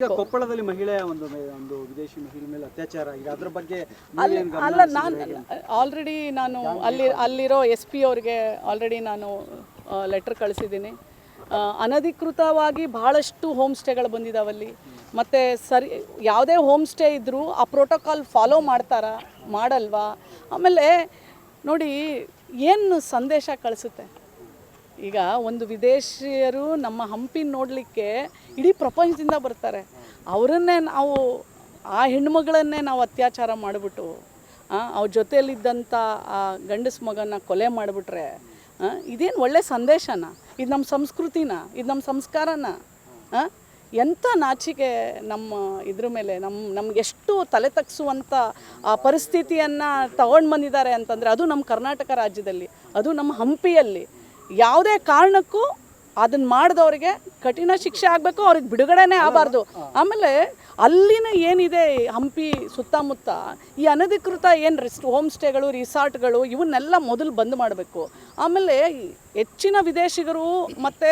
ಈಗ ಕೊಪ್ಪಳದಲ್ಲಿ ಮಹಿಳೆಯ ಒಂದು ವಿದೇಶಿ ಮಹಿಳೆ ಮೇಲೆ ಅತ್ಯಾಚಾರ ಆಗಿದೆ. ಅದರ ಬಗ್ಗೆ ಅಲ್ಲ, ನಾನು ಆಲ್ರೆಡಿ ನಾನು ಅಲ್ಲಿರೋ SP ಅವ್ರಿಗೆ ಆಲ್ರೆಡಿ ನಾನು ಲೆಟರ್ ಕಳಿಸಿದ್ದೀನಿ. ಅನಧಿಕೃತವಾಗಿ ಬಹಳಷ್ಟು ಹೋಮ್ ಸ್ಟೇಗಳು ಬಂದಿದ್ದಾವಲ್ಲಿ. ಮತ್ತು ಯಾವುದೇ ಹೋಮ್ ಸ್ಟೇ ಇದ್ದರೂ ಆ ಪ್ರೋಟೋಕಾಲ್ ಫಾಲೋ ಮಾಡ್ತಾರಾ, ಮಾಡಲ್ವಾ? ಆಮೇಲೆ ನೋಡಿ, ಏನು ಸಂದೇಶ ಕಳಿಸುತ್ತೆ. ಈಗ ಒಂದು ವಿದೇಶಿಯರು ನಮ್ಮ ಹಂಪಿ ನೋಡಲಿಕ್ಕೆ ಇಡೀ ಪ್ರಪಂಚದಿಂದ ಬರ್ತಾರೆ. ಅವರನ್ನೇ ನಾವು, ಆ ಹೆಣ್ಮಗಳನ್ನೇ ನಾವು ಅತ್ಯಾಚಾರ ಮಾಡಿಬಿಟ್ಟು ಅವ್ರ ಜೊತೆಯಲ್ಲಿದ್ದಂಥ ಆ ಗಂಡಸ ಮಗನ ಕೊಲೆ ಮಾಡಿಬಿಟ್ರೆ ಇದೇನು ಒಳ್ಳೆ ಸಂದೇಶನ? ಇದು ನಮ್ಮ ಸಂಸ್ಕೃತಿನ? ಇದು ನಮ್ಮ ಸಂಸ್ಕಾರನ? ಎಂಥ ನಾಚಿಕೆ ನಮ್ಮ ಇದ್ರ ಮೇಲೆ. ನಮ್ಗೆ ಎಷ್ಟು ತಲೆ ತಗ್ಸುವಂಥ ಆ ಪರಿಸ್ಥಿತಿಯನ್ನು ತಗೊಂಡು ಬಂದಿದ್ದಾರೆ ಅಂತಂದರೆ, ಅದು ನಮ್ಮ ಕರ್ನಾಟಕ ರಾಜ್ಯದಲ್ಲಿ, ಅದು ನಮ್ಮ ಹಂಪಿಯಲ್ಲಿ. ಯಾವುದೇ ಕಾರಣಕ್ಕೂ ಅದನ್ನು ಮಾಡಿದವ್ರಿಗೆ ಕಠಿಣ ಶಿಕ್ಷೆ ಆಗಬೇಕು, ಅವ್ರಿಗೆ ಬಿಡುಗಡೆನೇ ಆಗಬಾರ್ದು. ಆಮೇಲೆ ಅಲ್ಲಿನ ಏನಿದೆ ಹಂಪಿ ಸುತ್ತಮುತ್ತ ಈ ಅನಧಿಕೃತ ಏನು ಹೋಮ್ ಸ್ಟೇಗಳು, ರಿಸಾರ್ಟ್ಗಳು ಇವನ್ನೆಲ್ಲ ಮೊದಲು ಬಂದ್ ಮಾಡಬೇಕು. ಆಮೇಲೆ ಹೆಚ್ಚಿನ ವಿದೇಶಿಗರು ಮತ್ತು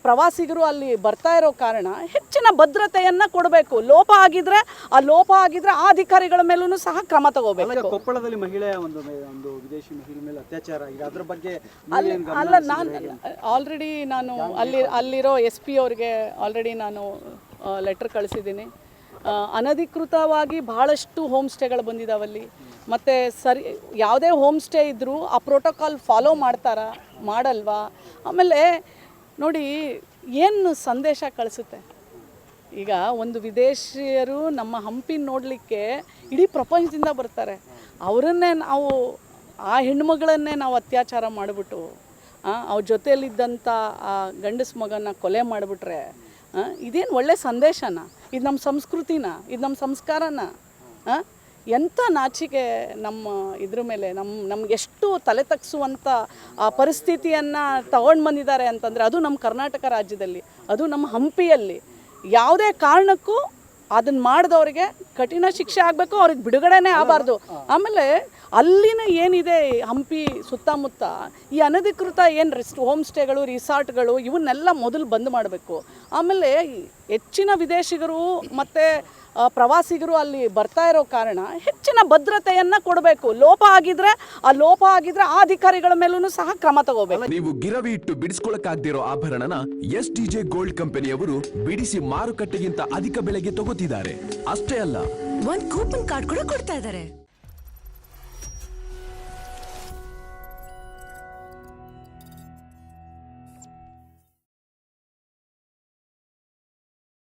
ಪ್ರವಾಸಿಗರು ಅಲ್ಲಿ ಬರ್ತಾ ಇರೋ ಕಾರಣ ಹೆಚ್ಚಿನ ಭದ್ರತೆಯನ್ನು ಕೊಡಬೇಕು. ಲೋಪ ಆಗಿದ್ರೆ ಆ ಅಧಿಕಾರಿಗಳ ಮೇಲೂ ಸಹ ಕ್ರಮ ತಗೋಬೇಕು. ಕೊಪ್ಪಳದಲ್ಲಿ ಮಹಿಳೆಯ ಒಂದು ವಿದೇಶಿ ಮಹಿಳೆ ಮೇಲೆ ಅತ್ಯಾಚಾರ ಆಗಿದೆ. ಅದರ ಬಗ್ಗೆ ಅಲ್ಲ, ನಾನು ಆಲ್ರೆಡಿ ನಾನು ಅಲ್ಲಿರೋ SP ಅವ್ರಿಗೆ ಆಲ್ರೆಡಿ ನಾನು ಲೆಟರ್ ಕಳಿಸಿದ್ದೀನಿ. ಅನಧಿಕೃತವಾಗಿ ಬಹಳಷ್ಟು ಹೋಮ್ ಸ್ಟೇಗಳು ಬಂದಿದ್ದಾವಲ್ಲಿ. ಮತ್ತು ಯಾವುದೇ ಹೋಮ್ ಸ್ಟೇ ಇದ್ದರೂ ಆ ಪ್ರೋಟೋಕಾಲ್ ಫಾಲೋ ಮಾಡ್ತಾರಾ, ಮಾಡಲ್ವಾ? ಆಮೇಲೆ ನೋಡಿ, ಏನು ಸಂದೇಶ ಕಳಿಸುತ್ತೆ. ಈಗ ಒಂದು ವಿದೇಶಿಯರು ನಮ್ಮ ಹಂಪಿ ನೋಡಲಿಕ್ಕೆ ಇಡೀ ಪ್ರಪಂಚದಿಂದ ಬರ್ತಾರೆ. ಅವರನ್ನೇ ನಾವು, ಆ ಹೆಣ್ಮಗಳನ್ನೇ ನಾವು ಅತ್ಯಾಚಾರ ಮಾಡಿಬಿಟ್ಟು ಅವ್ರ ಜೊತೆಯಲ್ಲಿದ್ದಂಥ ಆ ಗಂಡಸ ಮಗನ ಕೊಲೆ ಮಾಡಿಬಿಟ್ರೆ ಇದೇನು ಒಳ್ಳೆ ಸಂದೇಶನ? ಇದು ನಮ್ಮ ಸಂಸ್ಕೃತಿನ? ಇದು ನಮ್ಮ ಸಂಸ್ಕಾರನ? ಎಂಥ ನಾಚಿಕೆ ನಮ್ಮ ಇದ್ರ ಮೇಲೆ. ನಮ್ಗೆ ಎಷ್ಟು ತಲೆ ತಗ್ಸುವಂಥ ಆ ಪರಿಸ್ಥಿತಿಯನ್ನು ತಗೊಂಡು ಬಂದಿದ್ದಾರೆ ಅಂತಂದರೆ, ಅದು ನಮ್ಮ ಕರ್ನಾಟಕ ರಾಜ್ಯದಲ್ಲಿ, ಅದು ನಮ್ಮ ಹಂಪಿಯಲ್ಲಿ. ಯಾವುದೇ ಕಾರಣಕ್ಕೂ ಅದನ್ನು ಮಾಡಿದವ್ರಿಗೆ ಕಠಿಣ ಶಿಕ್ಷೆ ಆಗಬೇಕು, ಅವ್ರಿಗೆ ಬಿಡುಗಡೆನೇ ಆಗಬಾರ್ದು. ಆಮೇಲೆ ಅಲ್ಲಿನ ಏನಿದೆ ಹಂಪಿ ಸುತ್ತಮುತ್ತ ಈ ಅನಧಿಕೃತ ಏನು ಹೋಮ್ ಸ್ಟೇಗಳು, ರಿಸಾರ್ಟ್ಗಳು ಇವನ್ನೆಲ್ಲ ಮೊದಲು ಬಂದ್ ಮಾಡಬೇಕು. ಆಮೇಲೆ ಹೆಚ್ಚಿನ ವಿದೇಶಿಗರು ಮತ್ತು ಪ್ರವಾಸಿಗರು ಅಲ್ಲಿ ಬರ್ತಾ ಇರೋ ಕಾರಣ ಹೆಚ್ಚಿನ ಭದ್ರತೆಯನ್ನು ಕೊಡಬೇಕು. ಲೋಪ ಆಗಿದ್ರೆ ಆ ಅಧಿಕಾರಿಗಳ ಮೇಲೂ ಸಹ ಕ್ರಮ ತಗೋಬೇಕು. ನೀವು ಗಿರವಿ ಇಟ್ಟು ಬಿಡಿಸ್ಕೊಳಕ್ಕಾಗ್ದಿರೋ ಆಭರಣನ STJ ಗೋಲ್ಡ್ ಕಂಪನಿಯವರು ಬಿಡಿಸಿ ಮಾರುಕಟ್ಟೆಗಿಂತ ಅಧಿಕ ಬೆಲೆಗೆ ತಗೋತಿದ್ದಾರೆ. ಅಷ್ಟೇ ಅಲ್ಲ, ಒಂದು ಕೂಪನ್ ಕಾರ್ಡ್ ಕೂಡ ಕೊಡ್ತಾ ಇದ್ದಾರೆ.